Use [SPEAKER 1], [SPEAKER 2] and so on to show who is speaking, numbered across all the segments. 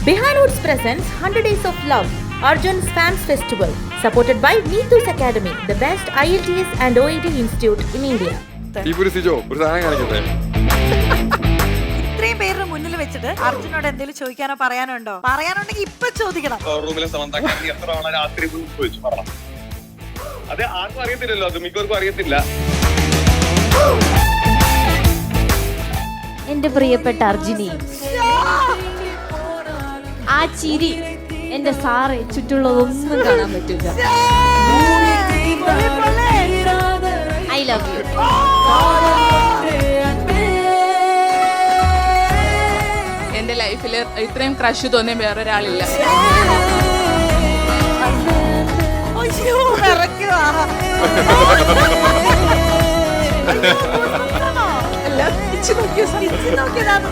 [SPEAKER 1] Behanood's presents 100 Days of Love, Arjun's Fans Festival, supported by Neethu's Academy, the best IELTS and OET institute in India.
[SPEAKER 2] ഇത്രയും പേരുടെ മുന്നിൽ വെച്ചിട്ട് അർജുനോട് എന്തെങ്കിലും ചോദിക്കാനോ പറയാനുണ്ടോ? പറയാനുണ്ടെങ്കിൽ ഇപ്പൊ ചോദിക്കണം.
[SPEAKER 3] റൂമിലെ സമന്താക്കി എത്ര തവണ രാത്രി ചോദിച്ചു പറഞ്ഞു. അത് ആർക്കും അറിയത്തില്ലല്ലോ, അത് മിക്കവർക്കും അറിയത്തില്ല.
[SPEAKER 4] എന്റെ പ്രിയപ്പെട്ട അർജുനി, ആ ചിരി എന്റെ സാറെ ചുറ്റുള്ളതൊന്നും കാണാൻ പറ്റില്ല. I love you.
[SPEAKER 5] എന്റെ ലൈഫിൽ ഇത്രയും ക്രഷ് തോന്നിയ വേറൊരാളില്ല.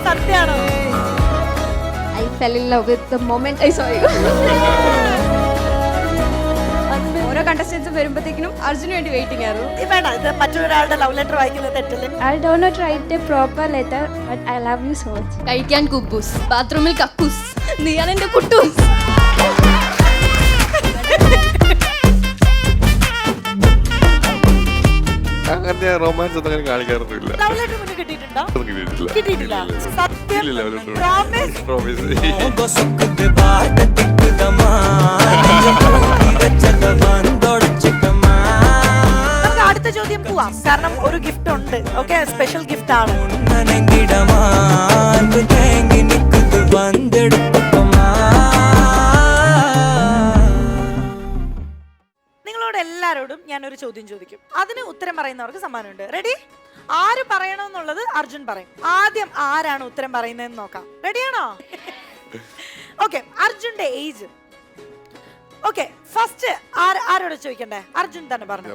[SPEAKER 2] സത്യാണോ?
[SPEAKER 4] I fell in love with the moment I saw you. ഓരോ കണ്ടസ്റ്റൻസും വരുമ്പോഴത്തേക്കും അർജുന് വേണ്ടി വെയിറ്റിംഗ് ആയിരുന്നു.
[SPEAKER 2] വേണ്ട, ഇത് മറ്റൊരാളുടെ ലവ് ലെറ്റർ വായിക്കുന്നത് തെറ്റല്ലേ?
[SPEAKER 4] I don't not write a proper letter, but I love you so much. കഴിക്കാൻ കുബൂസ്, ബാത്റൂമിൽ കക്കൂസ്, നീയാണ് എന്റെ കുട്ടൂസ്.
[SPEAKER 3] അങ്ങനെ റൊമാൻസ് ഒന്നും അങ്ങനെ കാണിക്കാറൊന്നുമില്ല.
[SPEAKER 2] ലവ് ലെറ്റർ മുന്നേ കിട്ടിയിട്ടുണ്ടോ?
[SPEAKER 3] കിട്ടിയിട്ടില്ല.
[SPEAKER 2] കിട്ടിയിട്ടില്ല. സത്യം.
[SPEAKER 3] ഇല്ല, love letter.
[SPEAKER 2] Promise?
[SPEAKER 3] Promise.
[SPEAKER 2] നമുക്ക് അടുത്ത ചോദ്യം പോവാം, കാരണം ഒരു ഗിഫ്റ്റ് ഉണ്ട്. ഓക്കെ, സ്പെഷ്യൽ ഗിഫ്റ്റ് ആണ്. നിങ്ങളോട് എല്ലാരോടും ഞാൻ ഒരു ചോദ്യം ചോദിക്കും, അതിന് ഉത്തരം പറയുന്നവർക്ക് സമ്മാനമുണ്ട്. റെഡി? ആര് പറയണമെന്നുള്ളത് അർജുൻ പറയും. ആദ്യം ആരാണ് ഉത്തരം പറയുന്നതെന്ന് നോക്കാം. റെഡിയാണോ? ഓക്കെ, അർജുന്റെ ഏജ്. ഓക്കെ, ഫസ്റ്റ് ആരോട് ചോദിക്കണ്ടേ? അർജുൻ തന്നെ പറഞ്ഞു.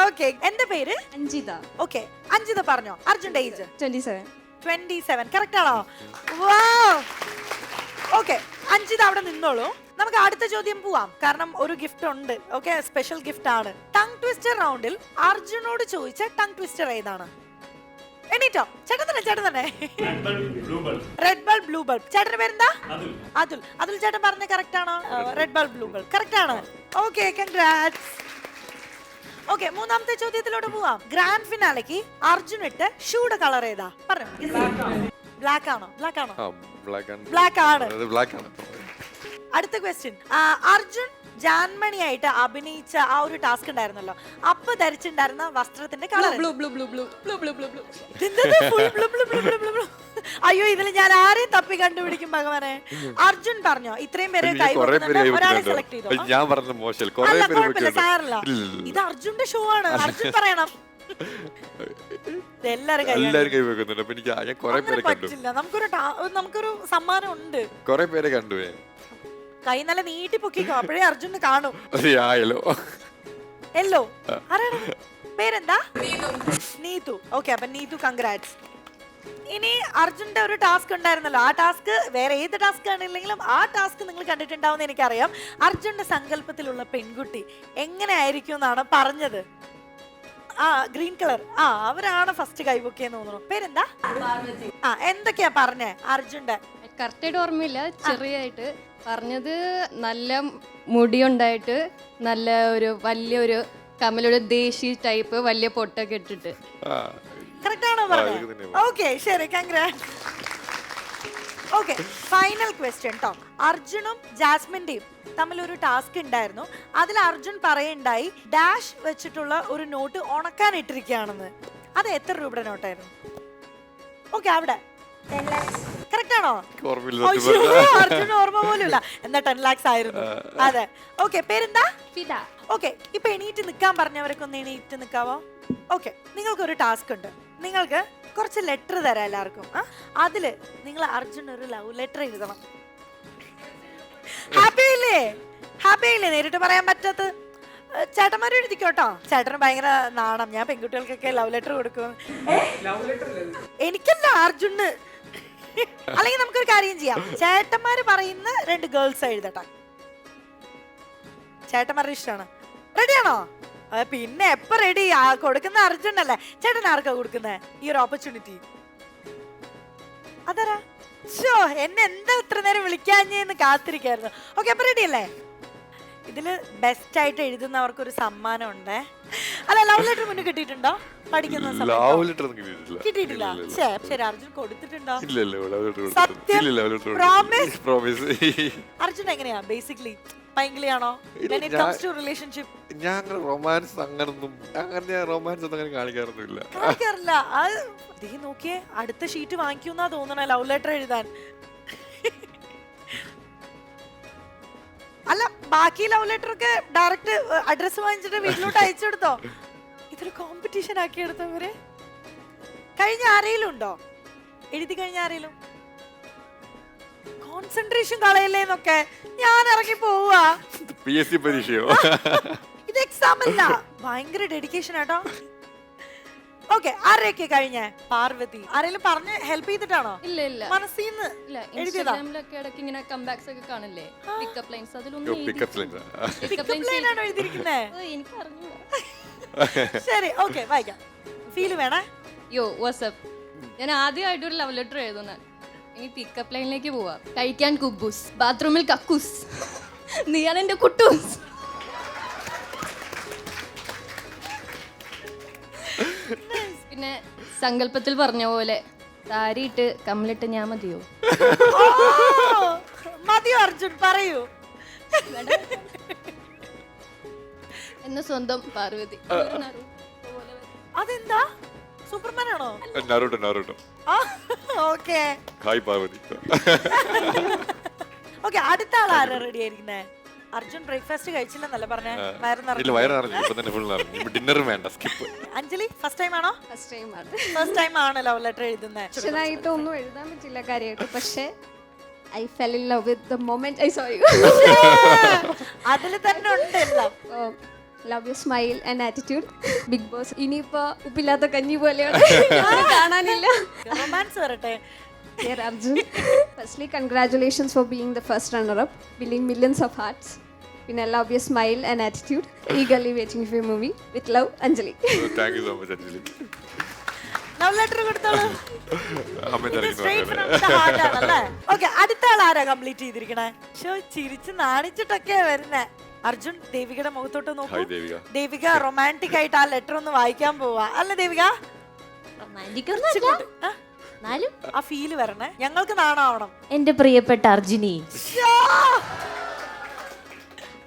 [SPEAKER 2] ഓക്കെ, എന്റെ പേര്
[SPEAKER 4] അഞ്ജിത.
[SPEAKER 2] ഓക്കെ, അഞ്ജിത പറഞ്ഞോ. അർജുന്റെ ഏജ്
[SPEAKER 4] 27.
[SPEAKER 2] 27. കറക്റ്റ് ആണോ? ഓക്കെ, അഞ്ജിത അവിടെ നിന്നോളൂ. നമുക്ക് അടുത്ത ചോദ്യം പോവാം, കാരണം ഒരു ഗിഫ്റ്റ് ഉണ്ട്. ഓക്കെ, സ്പെഷ്യൽ ഗിഫ്റ്റ് ആണ്. ടങ് ട്വിസ്റ്റർ റൗണ്ടിൽ അർജുനോട് ചോദിച്ച ടങ് ട്വിസ്റ്റർ ഏതാണ്? എണീറ്റോ? ചേട്ടൻ തന്നെ, ചേട്ടൻ തന്നെ. Red bulb blue bulb. ചേട്ടന്റെ പേരെന്താ? അതുൽ. അതുൽ ചേട്ടൻ പറഞ്ഞ കറക്റ്റ് ആണോ? Red bulb blue bulb correct ആണ്. Okay, congrats. ഓക്കെ, മൂന്നാമത്തെ ചോദ്യത്തിലോട്ട് പോവാം. ഗ്രാൻഡ് ഫിനാലയ്ക്ക് അർജുൻ ഇട്ട് ഷൂയുടെ കളർ ഏതാ? പറഞ്ഞു. ബ്ലാക്ക് ആണോ? ബ്ലാക്ക് ആണോ? ബ്ലാക്ക് ആണ്. അടുത്ത ക്വസ്റ്റ്യൻ. അർജുൻ ജാൻമണി ആയിട്ട് അഭിനയിച്ച ആ ഒരു ടാസ്ക് ഉണ്ടായിരുന്നല്ലോ, അപ്പൊ ധരിച്ചിട്ടുണ്ടായിരുന്ന വസ്ത്രത്തിന്റെ കളർ? അയ്യോ, ഇതിൽ ഞാൻ ആരെയും തപ്പി കണ്ടുപിടിക്കും ഭഗവാനെ. അർജുൻ പറഞ്ഞോ? ഇത്രയും പേര് ഒരാളെ സെലക്ട് ചെയ്തോ? സാറില്ല, ഇത് അർജുന്റെ ഷോ ആണ്. അർജുൻ പറയണം. എല്ലാരും പറ്റില്ല. നമുക്കൊരു സമ്മാനം ഉണ്ട്. കൈ നല്ല നീട്ടി പൊക്കിക്കോ, അപ്പോഴേ അർജുന് കാണും. എല്ലോ ആരാണ്? പേരെന്താ? നീതു. ഓക്കെ, അപ്പൊ നീതു, കൺഗ്രാറ്റ്സ്. ഇനി അർജുന്റെ ഒരു ടാസ്ക് ഉണ്ടായിരുന്നല്ലോ, ആ ടാസ്ക് വേറെ ഏത് ടാസ്ക് ആണെങ്കിലും ആ ടാസ്ക് നിങ്ങൾ കണ്ടിട്ടുണ്ടാവുമെന്ന് എനിക്കറിയാം. അർജുന്റെ സങ്കല്പത്തിലുള്ള പെൺകുട്ടി എങ്ങനെ ആയിരിക്കും എന്നാണ് പറഞ്ഞത്. Green colour. അവരാണ് ഫസ്റ്റ് കൈപൊക്കിയെന്ന് തോന്നുന്നു. പേരെന്താ? എന്തൊക്കെയാ പറഞ്ഞേ അർജുന്റെ?
[SPEAKER 4] കറക്റ്റായിട്ട് ഓർമ്മയില്ല, ചെറിയായിട്ട് പറഞ്ഞത്. നല്ല മുടിയുണ്ടായിട്ട്, നല്ല ഒരു വലിയൊരു കമലൊരു ദേശി ടൈപ്പ് വലിയ പൊട്ടൊക്കെ ഇട്ടിട്ട്.
[SPEAKER 2] കറക്റ്റ് ആണോ പറഞ്ഞത്? ഓക്കെ, ശരി, കൺഗ്രാറ്റ്സ്. ഓക്കെ, ഫൈനൽ ക്വസ്റ്റ്യൻ ട്ടോ. അർജുനും ജാസ്മിന്റെയും തമ്മിൽ ഒരു ടാസ്ക് ഉണ്ടായിരുന്നു. അതിൽ അർജുൻ പറയുണ്ടായി ഡാഷ് വെച്ചിട്ടുള്ള ഒരു നോട്ട് ഉണക്കാൻ ഇട്ടിരിക്കുകയാണെന്ന്. അത് എത്ര രൂപയുടെ നോട്ടായിരുന്നു? ഓക്കെ, അവിടെ കറക്റ്റ് ആണോ? അർജുന് ഓർമ്മ പോലും ഇല്ല. എന്നാ 10 lakhs ആയിരുന്നു. അതെ. ഓക്കെ, പേരെന്താ?
[SPEAKER 4] ഫിദ.
[SPEAKER 2] ഓക്കെ, ഇപ്പൊ എണീറ്റ് നിൽക്കാൻ പറഞ്ഞവരൊക്കെ ഒന്ന് എണീറ്റ് നിൽക്കാവോ? ഓക്കെ, നിങ്ങൾക്കൊരു ടാസ്ക് ഉണ്ട്. നിങ്ങൾക്ക് കുറച്ച് ലെറ്റർ തരാം എല്ലാവർക്കും. അതില് നിങ്ങൾ അർജുൻ ഒരു ലവ് ലെറ്റർ എഴുതണം. ഹാപ്പി ഇല്ലേ? ഹാപ്പി ഇല്ലേ? നേരിട്ട് പറയാൻ പറ്റാത്ത ചേട്ടന്മാരും എഴുതിക്കോട്ടോ. ചേട്ടന് ഭയങ്കര നാണം, ഞാൻ പെൺകുട്ടികൾക്കൊക്കെ ലവ് ലെറ്റർ കൊടുക്കും. എനിക്കല്ല, അർജുന്. അല്ലെങ്കിൽ നമുക്കൊരു കാര്യം ചെയ്യാം, ചേട്ടന്മാര് പറയുന്ന 2 ഗേൾസ് എഴുതട്ടെ. ചേട്ടന്മാരുടെ ഇഷ്ടമാണ്. റെഡിയാണോ? പിന്നെ എപ്പ റെഡി? കൊടുക്കുന്ന അർജുൻ അല്ലേ. ചേട്ടൻ ആർക്കാ കൊടുക്കുന്നേ ഈ ഒരു ഓപ്പർച്യൂണിറ്റി? അതാരാ? ഷോ എന്നെ എന്താ ഇത്ര നേരം വിളിക്കാഞ്ഞെന്ന് കാത്തിരിക്കായിരുന്നു. ഓക്കെ, അപ്പൊ റെഡി അല്ലേ? ഇതില് ബെസ്റ്റ് ആയിട്ട് എഴുതുന്നവർക്ക് ഒരു സമ്മാനം ഉണ്ട്. അല്ല, ലവ് ലെറ്റർ മുന്നേ കിട്ടിയിട്ടുണ്ടോ പഠിക്കുന്ന
[SPEAKER 6] ലവ്
[SPEAKER 2] സമയത്ത്?
[SPEAKER 6] ലെറ്റർ ഒന്നും കിട്ടിയിട്ടില്ല.
[SPEAKER 2] കിട്ടിയിട്ടില്ല. ശരി, അർജുൻ കൊടുത്തിട്ടുണ്ടോ?
[SPEAKER 6] ഇല്ല ഇല്ല love letter
[SPEAKER 2] സത്യം?
[SPEAKER 6] കൊടുത്തിട്ടില്ല. ഇല്ല love letter
[SPEAKER 2] Promise?
[SPEAKER 6] Promise.
[SPEAKER 2] Arjun എങ്ങനെയാ ബേസിക്കലി? പൈങ്കിളിയാണോ?
[SPEAKER 6] ഇല്ല,
[SPEAKER 2] When it comes to relationship?
[SPEAKER 6] ഞാൻ അങ്ങനെ റൊമാൻസ് അങ്ങനെ റൊമാൻസ് ഒന്നും അങ്ങനെ കാണിക്കാറൊന്നുമില്ല.
[SPEAKER 2] കാണിക്കാറില്ല. അത് ദേ നോക്കിയേ, അടുത്ത ഷീറ്റ് വാങ്ങിക്കുന്നാ തോന്നണേ ലവ് ലെറ്റർ എഴുതാൻ. അല്ല, ബാക്കി ലവ് ലെറ്റർ ഒക്കെ ഡയറക്റ്റ് അഡ്രസ് വാങ്ങിച്ചിട്ട് വീട്ടിലോട്ട് അയച്ചു കൊടുത്തോ? ഇതൊരു കോമ്പറ്റീഷൻ ആക്കി എടുത്തവരെ. കഴിഞ്ഞ ആരെങ്കിലും ഉണ്ടോ? എഴുതി കഴിഞ്ഞ ആരെങ്കിലും? കോൺസെൻട്രേഷൻ കളയല്ലേന്നൊക്കെ ഞാൻ ഇറങ്ങി പോവാ.
[SPEAKER 6] PSC പരീക്ഷയോ?
[SPEAKER 2] ഇത് എക്സാം അല്ല, ഭയങ്കര ഡെഡിക്കേഷൻ ആട്ടോ. ഓക്കെ, ആരെയൊക്കെ കഴിഞ്ഞേ? പാർവതി ആരെങ്കിലും പറഞ്ഞ് ഹെൽപ്പ് ചെയ്തിട്ടാണോ?
[SPEAKER 4] ഇല്ല ഇല്ല
[SPEAKER 2] മനസ്സിന്ന്
[SPEAKER 4] ഇല്ല.
[SPEAKER 2] എഴുതിയതാ?
[SPEAKER 4] ഇൻസ്റ്റാഗ്രാമിലൊക്കെ ഇടയ്ക്ക് ഇങ്ങനെ കംബാക്സ് ഒക്കെ കാണില്ലേ, പിക്കപ്പ് ലൈൻസ്, അതിലൊന്നും
[SPEAKER 6] പിക്കപ്പ് ലൈൻസ്.
[SPEAKER 2] Pickup line ആണോ എഴുതിയിരിക്കുന്നേ?
[SPEAKER 4] എനിക്ക് അറിഞ്ഞൂടാ.
[SPEAKER 2] ശരി, ഓക്കെ, വായിക്കാം. ഫീല് വേണേ?
[SPEAKER 4] യോ വാട്സ്ആപ്പ്, ഞാൻ ആദ്യമായിട്ട് ഒരു ലവ് ലെറ്റർ എഴുതുന്നത്. ഇനി പിക്കപ്പ് ലൈനിലേക്ക് പോവാം. കഴിക്കാൻ കുബൂസ്, ബാത്റൂമിൽ കക്കൂസ്, നീയാണ് എന്റെ കുട്ടൂസ്. പിന്നെ സങ്കല്പത്തിൽ പറഞ്ഞ പോലെ സാരിയിട്ട് കമ്മലിട്ട് ഞാൻ മതിയോ?
[SPEAKER 2] ഓ, മതിയോ അർജുൻ, പറയൂ.
[SPEAKER 4] എന്ന സ്വന്തം പാർവതി.
[SPEAKER 2] അതെന്താ, സൂപ്പർമാൻ ആണോ?
[SPEAKER 6] Naruto.
[SPEAKER 2] Okay
[SPEAKER 6] hi Parvathi.
[SPEAKER 2] Okay, അടുത്ത ആൾ ആരാ റെഡി ആയിരിക്കുന്നേ? അർജുൻ ബ്രേക്ക്ഫാസ്റ്റ് കഴിച്ചില്ലെന്നല്ല പറഞ്ഞേ?
[SPEAKER 6] ഇല്ല വയറ് നിറഞ്ഞു. ഇപ്പൊ തന്നെ ഫുൾ നിറഞ്ഞു. ഡിന്നറും വേണ്ട, സ്കിപ്പ്.
[SPEAKER 2] അഞ്ജലി ഫസ്റ്റ് ടൈം ആണോ?
[SPEAKER 7] ഫസ്റ്റ് ടൈമാണ്.
[SPEAKER 2] ഫസ്റ്റ് ടൈം ആണ് ലവ് ലെറ്റർ എഴുതുന്നത്.
[SPEAKER 7] പക്ഷേതായിട്ട് ഒന്നും എഴുതാൻ പറ്റില്ല കാര്യമായിട്ട്. പക്ഷേ I fell in love with the moment I saw you.
[SPEAKER 2] അതിൽ തന്നെ ഉണ്ട് എല്ലാം.
[SPEAKER 7] Love you smile and attitude. Bigg Boss ഇനിയിപ്പോ ഉപ്പില്ലാത്ത കഞ്ഞി പോലെയാണ്, കാണാനില്ല.
[SPEAKER 2] റൊമാൻസ് വരട്ടെ.
[SPEAKER 7] Dear Arjun, firstly congratulations for being the first runner-up, winning millions of hearts. പിന്നെ love your smile and attitude. Eagerly waiting for your movie. With love, Anjali.
[SPEAKER 6] Thank you so much Anjali.
[SPEAKER 2] Love letter കൊടുത്തോളൂ.
[SPEAKER 6] അമ്മ
[SPEAKER 2] Straight from the heart ആണല്ലേ? Okay, അടുത്ത ആൾ ആരാ complete ചെയ്തിരിക്കണേ? ചിരിച്ച് നാണിച്ചിട്ടൊക്കെ വരുന്നേ. അർജുൻ, ദേവികയുടെ മുഖത്തോട്ട് നോക്കൂ.
[SPEAKER 6] ഹായ് ദേവിക.
[SPEAKER 2] ദേവിക റൊമാൻറ്റിക് ആയിട്ട് ആ ലെറ്റർ ഒന്ന് വായിക്കാൻ പോവാ. അല്ല ദേവിക? ആ? ആ ഫീല് വരണേ, ഞങ്ങൾക്ക് നാണാവണം.
[SPEAKER 1] എന്റെ പ്രിയപ്പെട്ട അർജുനി,
[SPEAKER 2] ശ്ശോ!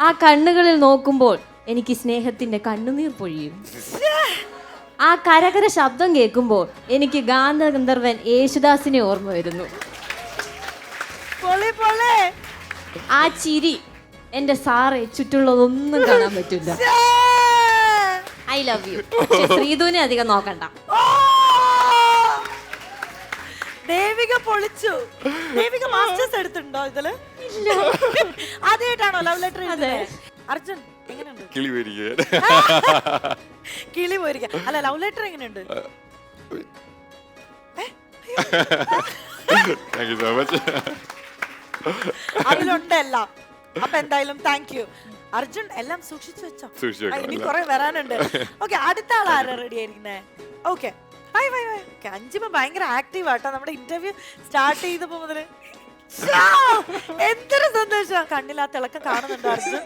[SPEAKER 1] ആ കണ്ണുകളിൽ നോക്കുമ്പോൾ എനിക്ക് സ്നേഹത്തിന്റെ കണ്ണുനീർ പൊഴിയും. ആ കരകര ശബ്ദം കേൾക്കുമ്പോൾ എനിക്ക് ഗാന്ധഗന്ധർവൻ യേശുദാസിനെ ഓർമ്മ വരുന്നു.
[SPEAKER 2] പൊളി പൊളി.
[SPEAKER 1] ആ ചിരി എന്റെ സാറെ ചുറ്റുള്ളതൊന്നും കാണാൻ പറ്റില്ല.
[SPEAKER 2] ശ്ശേ!
[SPEAKER 1] I love you. ശ്രീധുവിനെ അധികം നോക്കണ്ട.
[SPEAKER 2] ഓ! ദേവിക പൊളിച്ചു. ദേവിക മാസ്റ്റേഴ്സ് എടുത്തിട്ടുണ്ടോ ഇതില്? ആദ്യമായിട്ടാണോ ലവ് ലെറ്റർ എഴുതുന്നത്? അർജുൻ എങ്ങനെയുണ്ട്?
[SPEAKER 6] കിളി വരിക.
[SPEAKER 2] കിളി പോയിരിക്ക. അല്ല, ലവ് ലെറ്റർ എങ്ങനെയുണ്ട്?
[SPEAKER 6] Thank you so much.
[SPEAKER 2] അതിലുണ്ട് എല്ലാം. അപ്പൊ എന്തായാലും താങ്ക് യു അർജുൻ. എല്ലാം സൂക്ഷിച്ചു വെച്ചോ,
[SPEAKER 6] സൂക്ഷിച്ചു വെക്കാം.
[SPEAKER 2] ഇനി കുറെ വരാനുണ്ട്. ഓക്കെ, അടുത്ത ആൾ ആരാ റെഡി ആയിരിക്കുന്നേ? ഓക്കെ, അഞ്ചിമ ഭയങ്കര ആക്റ്റീവ് ആട്ടോ. നമ്മുടെ ഇന്റർവ്യൂ സ്റ്റാർട്ട് ചെയ്തപ്പോ മുതല് എന്തൊരു സന്തോഷം. കണ്ണിൽ ആ തിളക്കം കാണുന്നുണ്ടോ അർജുൻ?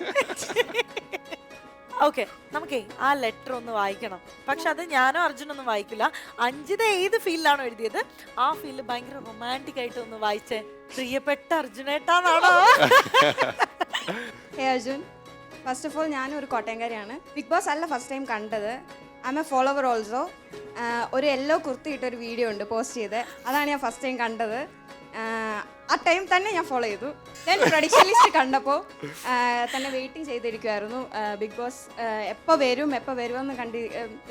[SPEAKER 2] ഓക്കെ, നമുക്കേ ആ ലെറ്റർ ഒന്ന് വായിക്കണം. പക്ഷെ അത് ഞാനോ അർജുനൊന്നും വായിക്കില്ല. അഞ്ജിത ഏത് ഫീലിലാണോ എഴുതിയത് ആ ഫീല് ഭയങ്കര റൊമാൻറ്റിക് ആയിട്ട് ഒന്ന് വായിച്ചേ. പ്രിയപ്പെട്ട അർജുനേട്ടാന്നാണോ?
[SPEAKER 7] ഹേ അർജുൻ, ഫസ്റ്റ് ഓഫ് ഓൾ ഞാനും ഒരു കോട്ടയംകാരിയാണ്. ബിഗ് ബോസ് അല്ല ഫസ്റ്റ് ടൈം കണ്ടത്. I M A follower also. ഒരു യെല്ലോ കുർത്തി ഇട്ടൊരു വീഡിയോ ഉണ്ട് പോസ്റ്റ് ചെയ്ത്, അതാണ് ഞാൻ ഫസ്റ്റ് ടൈം കണ്ടത്. ആ ടൈം തന്നെ ഞാൻ ഫോളോ ചെയ്തു. ഞാൻ പ്രഡിക്ഷൻ ലിസ്റ്റ് കണ്ടപ്പോൾ തന്നെ വെയിറ്റിംഗ് ചെയ്തിരിക്കുമായിരുന്നു. ബിഗ് ബോസ് എപ്പോൾ വരുമെന്ന്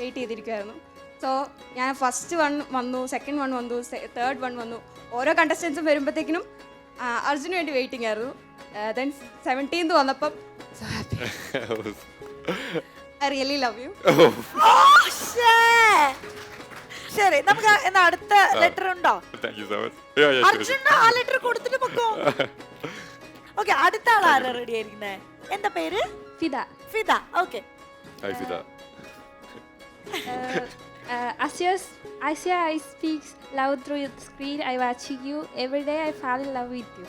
[SPEAKER 7] വെയിറ്റ് ചെയ്തിരിക്കുമായിരുന്നു. സോ ഞാൻ ഫസ്റ്റ് വൺ വന്നു, സെക്കൻഡ് വൺ വന്നു, തേർഡ് വൺ വന്നു. ഓരോ കണ്ടസ്റ്റൻസും വരുമ്പോഴത്തേക്കിനും അർജുന് വേണ്ടി വെയിറ്റിംഗ് ആയിരുന്നു. ദെൻ 17th വന്നപ്പം so happy. I really love you.
[SPEAKER 2] ശരി, നമുക്ക് എന്നാ അടുത്ത ലെറ്റർ ഉണ്ടോ?
[SPEAKER 6] Thank you so much.
[SPEAKER 2] Arjuna ആ ലെറ്റർ കൊടുത്തിട്ട് പൊക്കോ. ഓക്കെ, അടുത്ത ആൾ ആരാ റെഡി ആയിരിക്കുന്നേ? എന്താ പേര്?
[SPEAKER 7] Fida.
[SPEAKER 2] Fida. Okay,
[SPEAKER 6] hi Fida.
[SPEAKER 8] Asya, I speak love through the screen. I watching you every day. I fall in love with you.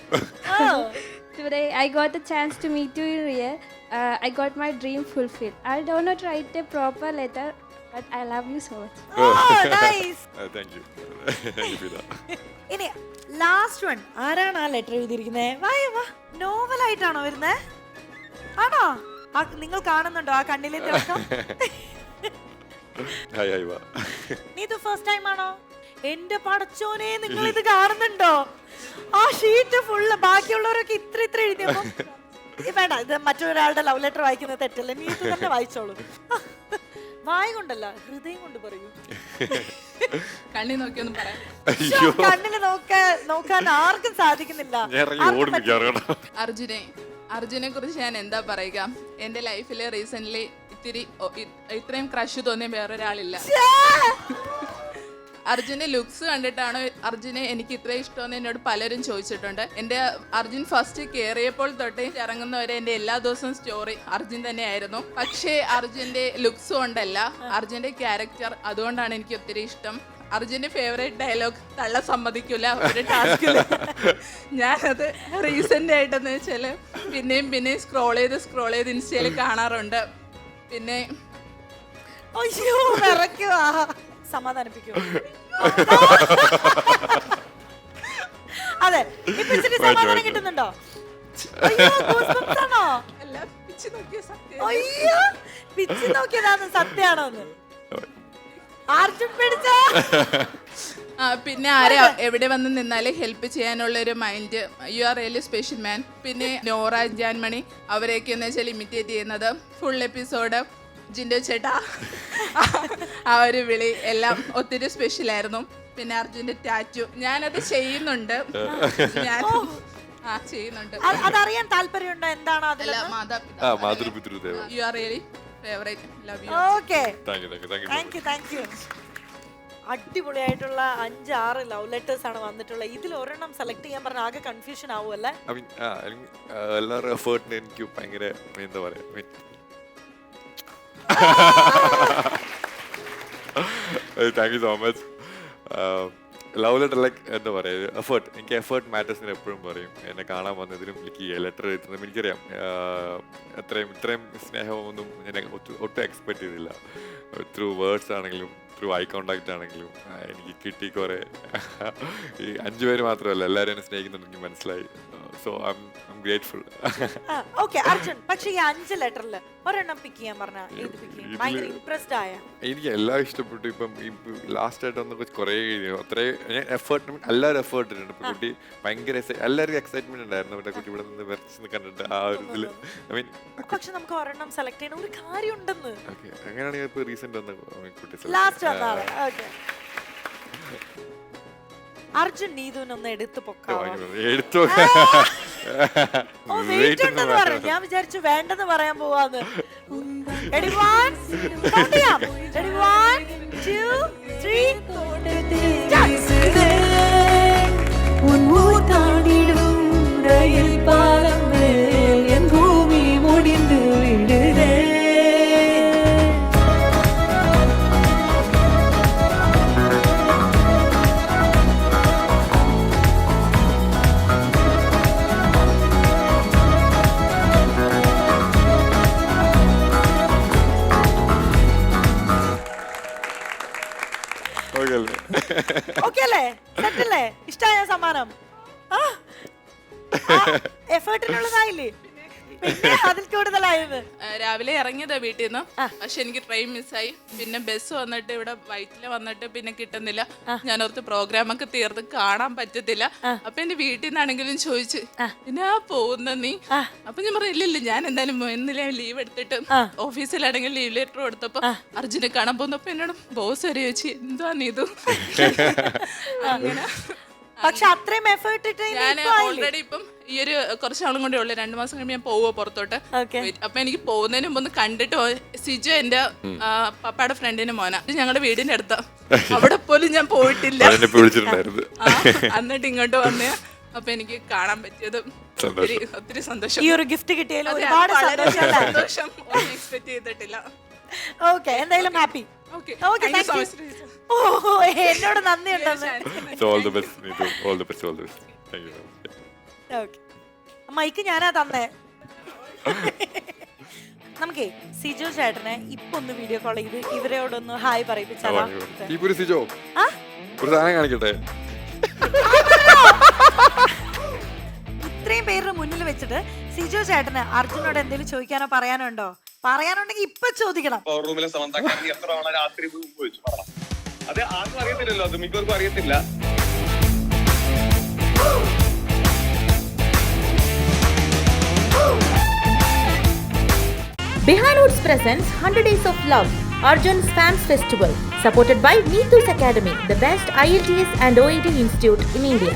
[SPEAKER 8] Today I got the chance to meet you in real. I got my dream fulfilled. I don't know to write a proper letter, but I love you so much.
[SPEAKER 2] Nice.
[SPEAKER 6] Thank you Fida.
[SPEAKER 2] ഇനി last one ആരാണ് ആ letter എഴുതിയിരിക്കുന്നത്? വാ നോവലായിട്ടാണോ വരുന്നേ? ആണോ? നിങ്ങൾ കാണുന്നുണ്ടോ ആ കണ്ണിലെ തിളക്കം?
[SPEAKER 6] ഹായ് വാ.
[SPEAKER 2] നീ ഇത് ഫസ്റ്റ് ടൈം ആണോ? എന്റെ പടച്ചോനെ, നിങ്ങൾ ഇത് കാണുന്നുണ്ടോ? ആ ഷീറ്റ് ഫുള്ള് ബാക്കിയുള്ളവരൊക്കെ ഇത്ര എഴുതിയപ്പോ വേണ്ട, ഇത് മറ്റൊരാളുടെ ലവ് ലെറ്റർ വായിക്കുന്നത് തെറ്റല്ലേ, നീ ഇത് തന്നെ വായിച്ചോളൂ. വായ കൊണ്ടല്ല, ഹൃദയം കൊണ്ട് പറയൂ.
[SPEAKER 5] കണ്ണി നോക്കിയൊന്നും പറയാം.
[SPEAKER 2] കണ്ണില് നോക്കാൻ ആർക്കും സാധിക്കുന്നില്ല.
[SPEAKER 5] അർജുനെ കുറിച്ച് ഞാൻ എന്താ പറയുക? എൻ്റെ ലൈഫിൽ റീസെൻ്റ്ലി ഇത്രയും ക്രഷ് തോന്നിയ വേറൊരാളില്ല. അർജുൻ്റെ ലുക്സ് കണ്ടിട്ടാണ് അർജുനെ എനിക്ക് ഇത്രയും ഇഷ്ടമെന്ന് എന്നോട് പലരും ചോദിച്ചിട്ടുണ്ട്. എൻ്റെ അർജുൻ ഫസ്റ്റ് കയറിയപ്പോൾ തൊട്ട് ഇറങ്ങുന്നവരെ എൻ്റെ എല്ലാ ദിവസവും സ്റ്റോറി അർജുൻ തന്നെയായിരുന്നു. പക്ഷേ അർജുൻ്റെ ലുക്സ് കൊണ്ടല്ല, അർജുൻ്റെ ക്യാരക്ടർ, അതുകൊണ്ടാണ് എനിക്ക് ഒത്തിരി ഇഷ്ടം. അർജുൻ്റെ ഫേവറേറ്റ് ഡയലോഗ് തള്ള സമ്മതിക്കില്ല ഒരു ടാസ്കിൽ. ഞാനത് റീസെൻ്റ് ആയിട്ടെന്ന് വെച്ചാൽ പിന്നെയും സ്ക്രോൾ ചെയ്ത് ഇൻസ്റ്റയിൽ കാണാറുണ്ട്. പിന്നെ
[SPEAKER 2] സമാധാനിപ്പിക്കൂ. അതെ, ഇപ്പൊ ഇച്ചിരി സമാധാനം കിട്ടുന്നുണ്ടോ?
[SPEAKER 5] എല്ലാം പിച്ച് നോക്കിയ സത്യം.
[SPEAKER 2] അയ്യോ, പിച്ച് നോക്കിയതാണ് സത്യാണോ എന്ന് അർജുൻ പിടിച്ച.
[SPEAKER 5] പിന്നെ ആരെ എവിടെ വന്ന് നിന്നാലും ഹെൽപ്പ് ചെയ്യാനുള്ള ഒരു mind. You are really special man. പിന്നെ നോറ, ജാൻമണി അവരെയൊക്കെ എന്ന് വെച്ചാൽ ഇമിറ്റേറ്റ് ചെയ്യുന്നത് ഫുൾ എപ്പിസോഡ് ജിൻഡോ ചേട്ടാ ആ ഒരു വിളി എല്ലാം ഒത്തിരി സ്പെഷ്യലായിരുന്നു. പിന്നെ അർജുൻ്റെ ടാറ്റു ഞാനത് ചെയ്യുന്നുണ്ട്. ചെയ്യുന്നുണ്ട്.
[SPEAKER 2] അതറിയാൻ താല്പര്യമുണ്ടോ? എന്താണ്
[SPEAKER 5] മാതൃപിതൃദേവ. You are really favourite. Love you.
[SPEAKER 2] Okay, thank you. അടിപൊളിയായിട്ടുള്ള 5-6 ലവ് ലെറ്റേഴ്സ് ആണ് വന്നിട്ടുള്ളത്. ഇതിൽ ഒരെണ്ണം സെലക്ട് ചെയ്യാൻ പറഞ്ഞ ആകെ കൺഫ്യൂഷൻ ആവുമല്ലേ?
[SPEAKER 6] എല്ലാവരും എഫേർട്ടിന് എനിക്ക് ഭയങ്കര എന്താ പറയാ, thank you so much. Love letter like എന്താ പറയുക, എഫേർട്ട്. എനിക്ക് എഫേർട്ട് മാറ്റേഴ്സിന് എപ്പോഴും പറയും. എന്നെ കാണാൻ വന്നതിനും എനിക്ക് ലെറ്റർ എഴുതുന്നതും എനിക്കറിയാം ഇത്രയും സ്നേഹമൊന്നും ഞാൻ ഒട്ടും എക്സ്പെക്ട് ചെയ്തില്ല. ത്രൂ വേർഡ്സ് ആണെങ്കിലും ത്രൂ ഐ കോണ്ടാക്ട് ആണെങ്കിലും എനിക്ക് കിട്ടി. കുറേ ഈ 5 പേര് മാത്രമല്ല, എല്ലാവരും എന്നെ സ്നേഹിക്കുന്നുണ്ടെങ്കിൽ മനസ്സിലായി. So I M grateful.
[SPEAKER 2] Okay Arjun, പക്ഷേ ഈ 5 ലെറ്ററിൽ ഒരെണ്ണം പിക്ക് ചെയ്യാൻ പറഞ്ഞാൽ ഏത് പിക്ക് ചെയ്യും? ഭയങ്കര ഇംപ്രസ്ഡ് ആയ?
[SPEAKER 6] എനിക്ക് എല്ലാം ഇഷ്ടപ്പെട്ടു. ഇപ്പം ലാസ്റ്റ് ആയിട്ടൊന്ന് കുറേ അത്രയും എഫേർട്ട്, എല്ലാവരും എഫേർട്ട് ഇട്ടുണ്ട്. ഇപ്പം കുട്ടി ഭയങ്കര എല്ലാവർക്കും എക്സൈറ്റ്മെന്റ് ഉണ്ടായിരുന്നു. ഇവിടെ കുട്ടി ഇവിടെ നിന്ന് വരച്ച് കണ്ടിട്ട് ആ ഒരു ഇതിൽ. ഐ മീൻ,
[SPEAKER 2] പക്ഷെ നമുക്ക് ഒരെണ്ണം സെലക്ട് ചെയ്യണ ഒരു കാര്യം ഉണ്ടെന്ന്.
[SPEAKER 6] ഓക്കെ, അങ്ങനെയാണെങ്കിൽ ഇപ്പൊ റീസെന്റ് വന്ന കുട്ടി
[SPEAKER 2] ലാസ്റ്റ് വന്നാണ്. ഓക്കെ, അർജുൻ നീതുവിനൊന്ന് എടുത്തു പൊക്കാവോ? ഞാൻ വിചാരിച്ചു വേണ്ടെന്ന് പറയാൻ പോവാന്ന്. Ready, 1, 2, 3. ഓക്കെ അല്ലേ? സെറ്റ് അല്ലേ? ഇഷ്ടായ സമ്മാനം? എഫേർട്ടിനുള്ളതായില്ലേ? പിന്നെ അതിൽ കൂടുതലായത്.
[SPEAKER 5] രാവിലെ ഇറങ്ങിയതാ വീട്ടിൽ നിന്ന്, പക്ഷെ എനിക്ക് ട്രെയിൻ മിസ്സായി. പിന്നെ ബസ് വന്നിട്ട് ഇവിടെ വൈറ്റില് വന്നിട്ട് പിന്നെ കിട്ടുന്നില്ല. ഞാനോർത്ത് പ്രോഗ്രാമൊക്കെ തീർത്ത് കാണാൻ പറ്റത്തില്ല. അപ്പൊ എന്റെ വീട്ടിൽ നിന്നാണെങ്കിലും ചോദിച്ചു, പിന്നെ പോകുന്ന നീ? അപ്പൊ ഞാൻ പറഞ്ഞു ഇല്ലില്ല, ഞാൻ എന്തായാലും ഇന്നലെ ലീവ് എടുത്തിട്ട് ഓഫീസിലാണെങ്കിൽ ലീവ് ലെറ്റർ കൊടുത്തപ്പോ അർജുനെ കാണാൻ പോകുന്നപ്പോ എന്നോട് ബോസ് വരെ ചോദിച്ചു എന്താ നീ ഇത്. അങ്ങനെ
[SPEAKER 2] പക്ഷെ അത്രയും എഫേർട്ട് ഇട്ട്
[SPEAKER 5] ഞാൻ ഓൾറെഡി ഇപ്പം ഈ ഒരു കുറച്ച് നാളും കൊണ്ടേ ഉള്ളു, 2 മാസം കഴിയുമ്പോൾ ഞാൻ പോവുക പുറത്തോട്ട്. അപ്പൊ എനിക്ക് പോകുന്നതിന് മുമ്പ് ഒന്ന് കണ്ടിട്ട് സിജു എന്റെ പപ്പയുടെ ഫ്രണ്ടിന് മോനാ, ഞങ്ങളുടെ വീടിന്റെ അടുത്താ. അവിടെ പോലും ഞാൻ പോയിട്ടില്ല. എന്നിട്ട് ഇങ്ങോട്ട് വന്നേ. അപ്പൊ എനിക്ക് കാണാൻ പറ്റിയത് ഒത്തിരി സന്തോഷം.
[SPEAKER 2] ഈ ഒരു ഗിഫ്റ്റ് കിട്ടിയതിൽ ഒരുപാട് സന്തോഷം.
[SPEAKER 5] എക്സ്പെക്ട് ചെയ്തിട്ടില്ല.
[SPEAKER 2] ഓക്കെ, എന്തായാലും happy.
[SPEAKER 5] Okay.
[SPEAKER 2] Okay,
[SPEAKER 5] Thank you so
[SPEAKER 2] thank
[SPEAKER 5] much,
[SPEAKER 2] you.
[SPEAKER 5] teacher.
[SPEAKER 2] ഓ എന്നോട് നന്ദി ഉണ്ടെന്ന്.
[SPEAKER 6] So all the best, Neetu. All the best. All the best. Thank you so much.
[SPEAKER 2] Okay mike ഞാനാ തന്നേ. നമുക്കേ സിജോ ചേട്ടനെ ഇപ്പൊ ഒന്ന് വീഡിയോ കോൾ ചെയ്ത് ഇവരോടൊന്ന് ഹായ് പറയിപ്പിച്ചാലോ?
[SPEAKER 6] ഈ പുരു സിജോ
[SPEAKER 2] ആ?
[SPEAKER 6] ഒരു സാധനം കാണിക്കട്ടെ.
[SPEAKER 2] ഇത്രയും പേരുടെ മുന്നിൽ വെച്ചിട്ട് സിജോ ചേട്ടന് അർജുനോട് എന്തെങ്കിലും ചോദിക്കാനോ പറയാനോ ഉണ്ടോ? പറയാനുണ്ടെങ്കിൽ ഇപ്പൊ ചോദിക്കണം.
[SPEAKER 3] പവർ റൂമിലെ സമന്താക്കാൻ നീ എത്ര തവണ രാത്രി മുമ്പ് ചോദിച്ചു പറയണം. അത് ആർക്കും അറിയത്തില്ലല്ലോ, അത് മിക്കവർക്കും അറിയത്തില്ല.
[SPEAKER 9] Behind Woods presents 100 Days of Love, Arjun's Fans Festival, supported by Neetu's Academy, the best IELTS and OET institute in India.